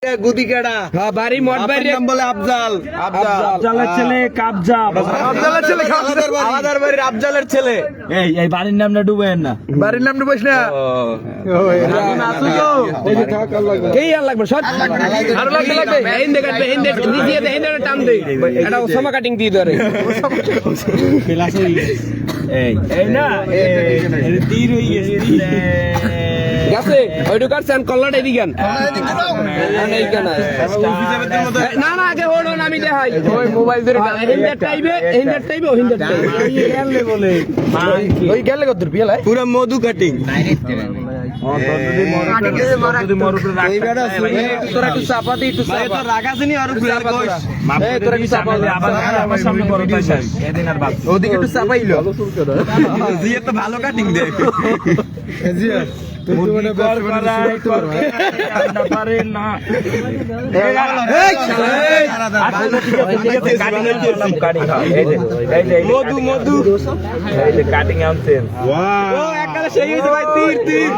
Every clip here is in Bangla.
গুদিকেডা হ্যাঁ বাড়ি মঠবাড়ি নাম বলে আফজাল আফজালের ছেলে কাবজাব আফজালের ছেলে আমাদের বাড়ির আফজালের ছেলে এই বাড়ির নামটা ডুবেন না বাড়ির নাম ডুবাইস না এই আর লাগবে সব আরো লাগবে হিন্দে কাটবে হিন্দে দিয়ে দে হিন্দে টান দে এটা ওসামা কাটিং দিয়ে ধরে এই না এই তীর হই গেছে ওইটু কাটছেন কল্লাটা দিগান না না আগে হলো না আমি দেখাই ওই মোবাইল ধরে হিন্দে টাইবে ও হিন্দে টাইবে বলে ওই গেলে কত পিয়ালা পুরো মধু কাটিং তোরা একটু চাপা দি একটু চাপা রাগাছিনি আর প্লেয়ার কইস তোরা কি চাপা আমার সামনে বড় তাই এদিন আর বাপ ওদিকে একটু চাপাইলো জিয়া তো ভালো কাটিং দে জিয়া মধু কাটিং আনছেন সেই হয়েছে ভাই তীর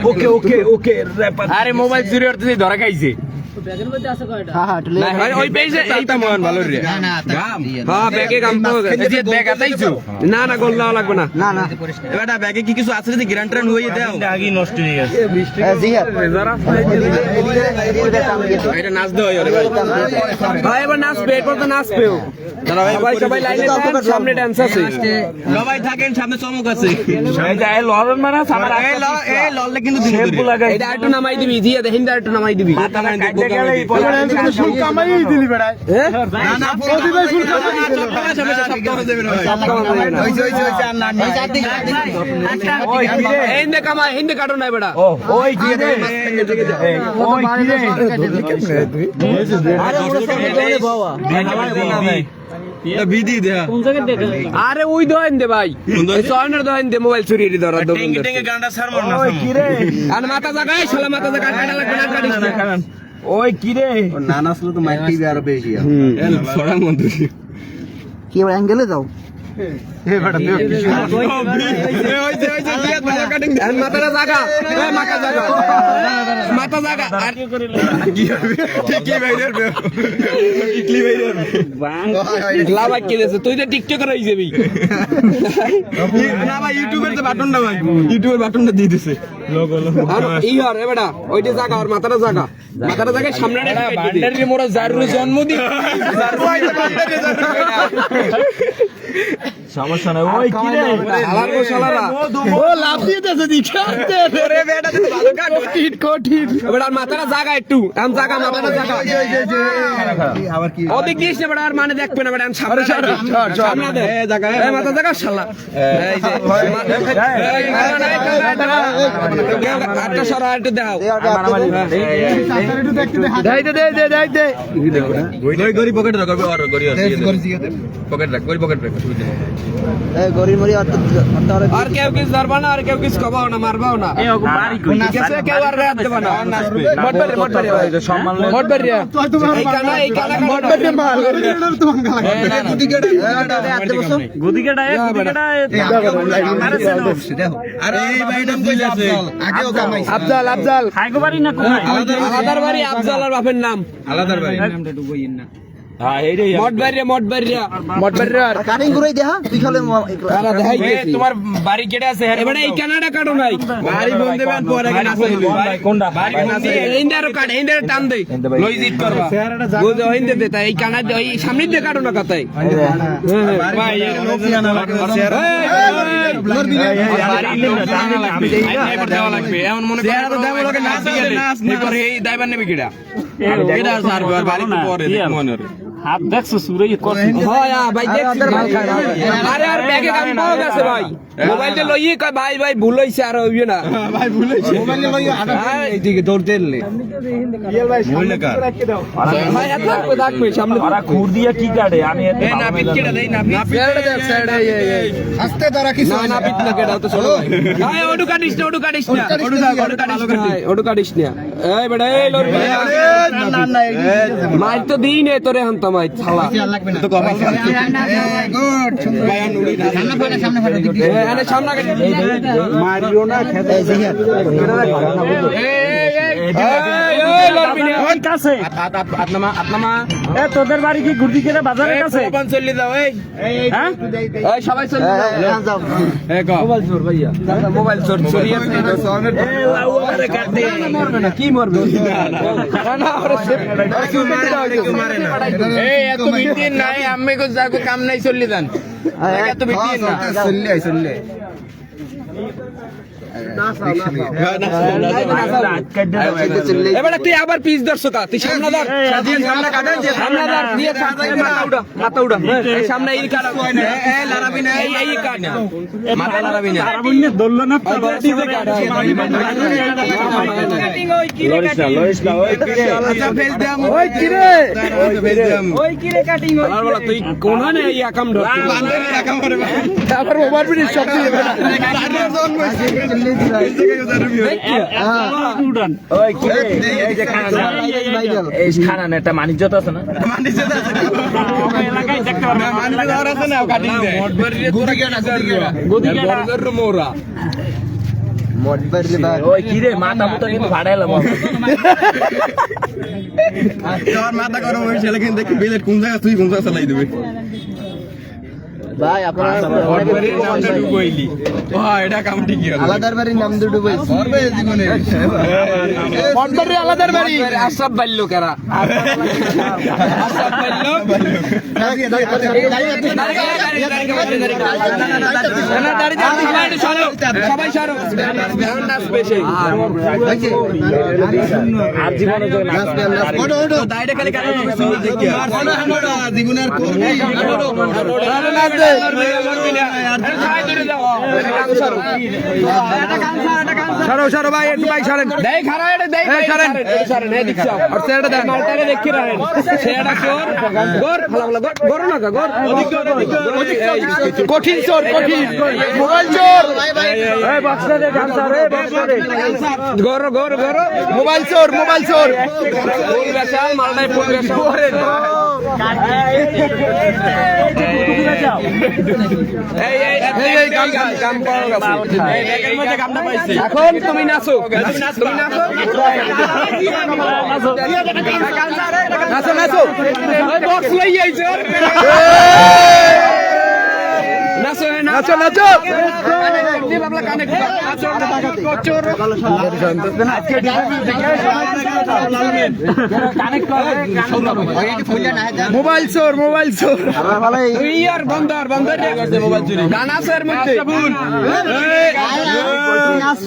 ওকে ওকে ওকে আরে মোবাইল চুরি করতে ধরা খাইছে ওই পেয়েছে এইটা মহান ভালো রে হ্যাঁ ব্যাগে কাম পাওয়া গেছে ব্যাগ আতাইছো না না গোল না লাগবে না না না এবারে ব্যাগে কি কিছু আছে যদি গ্রান্ড ট্রেন হয়ে দাও আগে নষ্ট হয়ে গেছে এটা নাচ দেওয়া হয় ভাই এবার নাচবে এরপর তো নাচবেও সবাই লাইনে সামনে ডান্স আছে সবাই থাকেন সামনে চমক আছে লড়ন মানে আমার এই লড়লে কিন্তু এটা একটু নামাই দিবি জিয়া দেখেন একটু নামাই দিবি হিন্দে কাটো নাই বেড়া ওই কি রে বিধি দেয়া আরে ওই দোয়েন দে ভাই সয়নের দোয়েন দে মোবাইল চুরি ধরা টেঙ্গি টেঙ্গি গানটা সারমন না কি রে আর মাথা জায়গায় শালা মাথা জায়গা কাটা লাগবে না কাটিস না ওই কি রে না নাচলে তো মাইক টিভি আরো বেশি ছড়া মন্দির কি এবার অ্যাঙ্গেলে যাও মাথাটা জায়গা মাথা জায়গা মাথা জায়গা তুই তো টিকটকার হয়ে যাবি না ভাই ইউটিউবের তো বাটন না ভাই ইউটিউবের বাটনটা দিয়ে দিছে ইহার এবারে ওইটা জায়গা আর মাথাটা জায়গা মাথাটা জায়গায় সামনে মোরা জারুর জন্মদিন সমস্যা নাই ওই কি রে ও লাভ দিতেছে দিখাতে ওরে বেটা তুই ভালো কাট কঠিন এবার মাথাটা জায়গা একটু এম জায়গা মাথাটা জায়গা আবার কি ওদিক দিস না বেটা আর মানে দেখবে না বেটা সামনে সামনে দে এই জায়গা এই মাথা জায়গা শালা এই যে আটটা সরা একটু দাও দে গরি পকেটে রাখবে আর গরি আছে পকেট রাখ গরি পকেট রাখ গরিব মরি আর কেউ কিছু ধরবা না আর কেউ কিছু কবাও না মারবাও না কেউ আর রাত দেবা না এই কানা মাল আরে এই ভাইটা কই আছে আগেও কামাইছে আফজাল আলাদার বাড়ি আফজাল আর বাপের নাম আলাদার ভাই কাটিং করে দেখা তুই খালে তোমার বাড়ি কেটে আছে এবারে এই কানাডা কাটো নাই বাড়ি বন্ধ দেবেন পরে কেন আছে কোনটা বাড়ি বন্ধ ইন্দারও কাট ইন্দার টান দে লই জিত করবা বুঝ হইন্দে দে তাই এই কানাডা এই সামনে দিয়ে কাটো না কথাই ভাই এর নোকিয়া না লাগে লাগবে এমন মনে করে দেওয়া লাগে নাচ এরপরে এই দাইবার নেবে কিডা এটা স্যার বাড়ি পরে মনে হাত দেখছো সুরে হয় ভাই দেখছি আরে আর ব্যাগে কাম পাওয়া গেছে ভাই মোবাইলটা লইয়ে কয় ভাই ভাই ভুল হইছে আর হইবে না ভাই ভুলেছে মোবাইলে লইয়া এইদিকে দৌড় দিলে মোবাইল কা ভাই এত থাকবে সামনে ওরা খুর দিয়া কি কাটে আমি এই না পিট কেডা দেই না পিট ছেড়ে দে ছেড়ে এই আস্তে ধরা কিছু না পিট না কেডা তো চলো ভাই ওডু কাটিস না ওডু কাটিস না এই বেটা এই লড়বি না মাইর তো দিই নে তোরে হন তো মাইর ছালা তো কপাল গুড ভাই আর নুড়ি না সামনে ফাটা এনে সামনে মারিও না খেতে এই জিহাদ কাছে আপনামা এ তোদের বাড়ি কি গুড়ি কেটে বাজারের কাছে চল্লি যাও এই হ্যাঁ এই সবাই চল্লি যাও যাও মোবাইল চোর ভাইয়া মোবাইল চোর চুরিয়ে কি মরবে না এই এত বিটিন নাই আমি কো যাগো কাম নাই চল্লি যান এত বিটিন না চল্লি এবারে তুই আবার পিস ধরছো তা তুই সামনে ধর সামনে কাটেন যে সামনে ধর দিয়ে মাথা উড়া এই সামনে এই কাট এই লড়াবি না এই কাট মাথা লড়াবি না আরাবুন্নে দললো না লরিস না ওই কিরে আচ্ছা ফেল দাম ওই কিরে ওই কিরে কাটিং আর বলা তুই কোন না এই আকাম ধর বান্দর আকাম করে তারপর ওভার ব্রিজ সব দিয়ে ওই কিরে এই যে এই খানা একটা মানিজ্যত আছে না এলাকায় দেখতে পারবে মানিজ্য আছে না কাটিং দে গুদি গেটা মোরা মডবার রে ভাই ওই কিরে মাথা মুতা কিন্তু ফাড়াইলাম তোর মাথা গরম হয়েছে কিন্তু দেখি বিলেট কোন জায়গা তুই কোন জায়গা চালাই দিবি ভাই আপনারা ডুবইলি ও এটা কাম ঠিক কি হলো আলাদার বাড়ির নাম দুটো ভাই করবে জীবনে মডবার রে আলাদার বাড়ি আশরাফ বাইল্লো কারা আশরাফ বাইল্লো সবাই সারো নাচ পেছে আর জীবনে যে নাচ দাইটা খালি কাটা জীবনের করবি সারো সারো ভাই একটু ভাই সারেন দেই খারা এটা দেই ভাই সারেন সারেন এই দিক যাও আর সেটা দেন মালটারে দেখি রাখেন সেটা চোর গর ফালা গর না গর কঠিন চোর কঠিন মোবাইল চোর এই বক্সটা দে গান স্যার এই বক্সটা দে গর গর গর মোবাইল চোর ফুল বেচা মালটাই ফুল বেচা এই কাম করো এখন তুমি নাচো নাচো বক্স লই আইছো নাচো মোবাইল চোর ইয়ার বন্দর মোবাইল চুরি গান আছে এর মধ্যে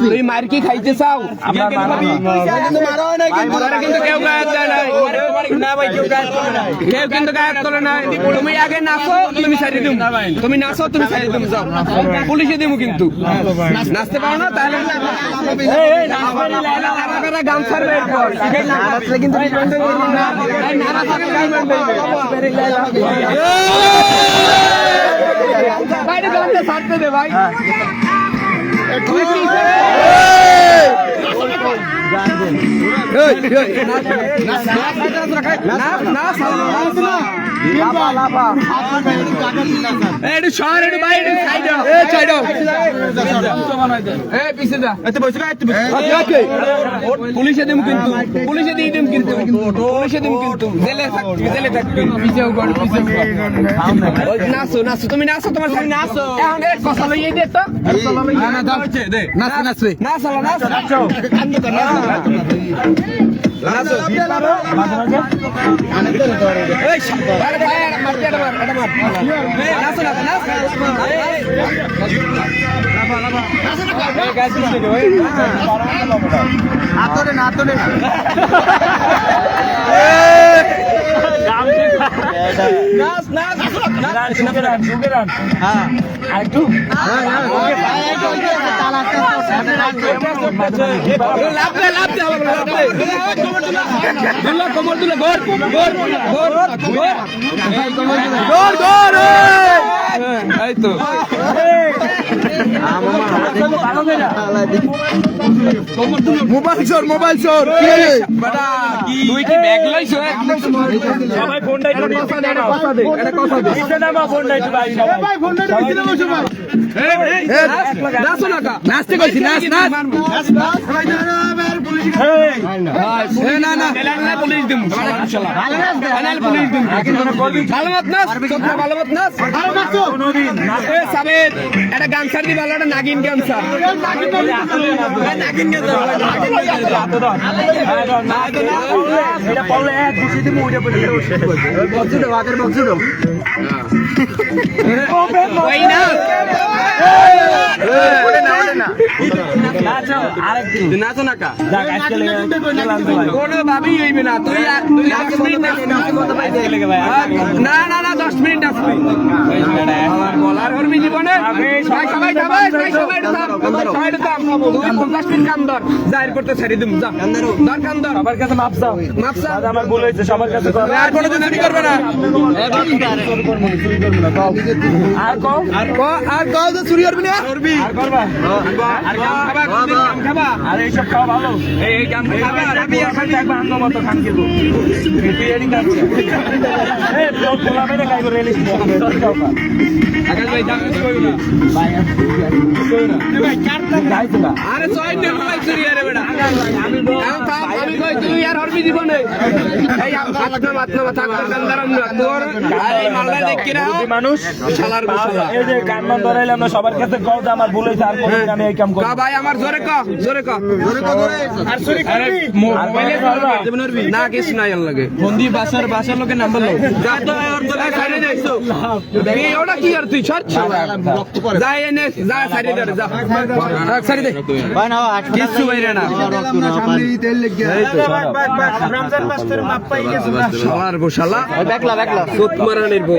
তুই মার কি খাইতে চাও কিন্তু কেউ গায়ে দেয় নাই কেউ কিন্তু গায়ে তোলে নাই তুমি আগে নাচো তুমি সারি দিম তুমি নাচো তুমি সারি দিম যাও পুলিশে দিমু কিন্তু নাচতে পারো না তাহলে গান ছাড়বে কিন্তু বাইরে গানটা ছাড়তে দে ভাই পুলিশে দিম কিন্তু পুলিশে দিয়ে দিম কিন্তু জেলে থাকবি পিছেও গড় নাচো তুমি নাচো তোমার সঙ্গে নাচো এখন এক কথা লইয়ে দে তো কমর তুলে এই তো মোবাইল চোর কি রে বেটা তুই কি ব্যাগ লাইছ সবাই ফোনটা একটু নিচে নামাও এটা কথা দে নিচে নামাও ফোনটা একটু ভাই সবাই নাচো না কা নাচতে কইছি নাচ নাচ এ না না পুলিশ দিমু ইনশাআল্লাহ পুলিশ দিমু ভালো মত নাচ তোমরা ভালো মত নাচ এ সাবেদ এটা গানসার দি ভালো একটা নাগিন গানসার নাগিন এটা পাউলে এক দুসি দিমু ওইটা বলে বক্সুটো আগের বক্সুটো ওই না নাচো আরেকটু নাচো না কা যাক আজকে খেলাম তো ভাই কোনো ভাবি হইবে না তুই 10 মিনিট না না না 10 মিনিট আসবি বলার হরবি জীবনে ভাই সবাই খাবাই সবাই থাম তুই 50 মিনিট কাম ধর জাহির করতে ছাড়ি দিম যা ধর কাম ধর সবার কাছে মাপ চাও মাপ চা। দাদা আমার ভুল হয়েছে সবার কাছে করো। আর কোনো দিন চুরি করবে না আর কও আর গাও তো চুরি করবি না করবি আর করবা আর গাম খাবা কোনদিন গাম খাবা আর এইসব খাওয়া ভালো এই গাম খাবা আমি এখন দেখবো আঙ্গ মতো খান খেলবো তুই এডি খাচ্ছে এ তোর খোলা মেরে খাইব রেলিস আকাশ ভাই দাম কিছু কইবি না ভাই চারটা খাইছো না আরে ছয় নে মোবাইল চুরি আরে বেটা আমি কই তুই আর হরবি জীবনে এই মাত্র থাক কান্দারাম না তোর এই মালদা দেখ কি না মানুষ শালার বসালা এই যে কানমান ধরাইলাম না সবার কাছে কও যে আমার ভুল হয়েছে আর কোনদিন আমি এই কাম করব কা ভাই আমার জোরে ক আর চুরি করবি মোবাইলে ধরবি না কিছু নাই আর লাগে বন্দি বাসার লোকের নাম্বার লও যা তো আর তো সাইডে যাইছো এই ওটা কি আর তুই ছাড় যা এনে যা সাইডে দে যা সাইডে দে ভাই না কিছু বাইরে না সামনে তেল লেগে রমজান মাস তোর মাপ পাই গেছো না শালার বসালা বেকলা সুত মারানির বউ